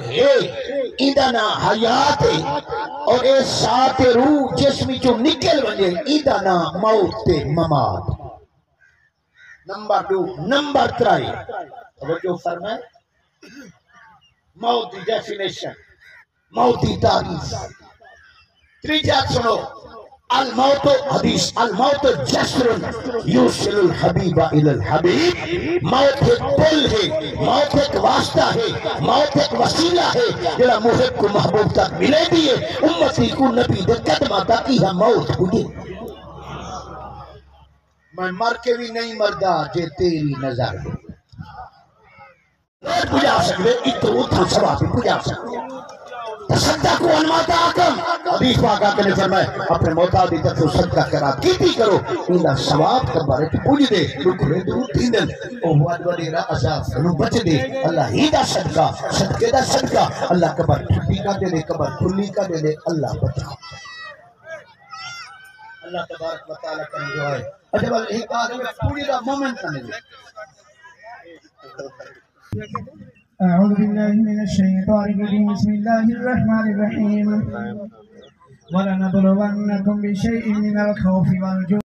ہے ایندانا حیات اور اے سات روح جسمی جو نکل ونجے ایندانا موت ممات نمبر 2 نمبر 3 توجہ فرمائے موت دی ڈیفینیشن موت دی تعریف تریجا سنو الموت حدیث الموت جسر یوصل الحبیب الى الحبیب موت ایک پل ہے موت ایک واسطہ ہے موت ایک وسیلہ ہے جڑا محب کو محبوب تک ملے دیئے امتی کو نبی دے قدمہ تک یہ موت ہوئی میں مر کے بھی نہیں مردہ جے تیری نظر ہو پجا سکتے اتو اتھا سوا بھی پجا سکتے تصدقوا ان موتاکم حدیث پاک آقا نے فرمائے اپنے موتا دی طرف صدقہ کرا کیتی کرو انہا ثواب کا بارے پوج دے رکھنے درود دیندن او واد وڈیرا عذاب سنو بچ دے اللہ ہی دا صدقہ صدقے دا صدقہ اللہ قبر ٹھٹی کا دے دے قبر کھلی کا دے دے اللہ بچا اللہ تبارک و تعالیٰ کا دعا ہے اجب ایک آدمی پوری دا مومنٹ کرنے دے أعوذ بالله من الشيطان الرجيم بسم الله الرحمن الرحيم ولنبلونكم بشيء من الخوف والجوع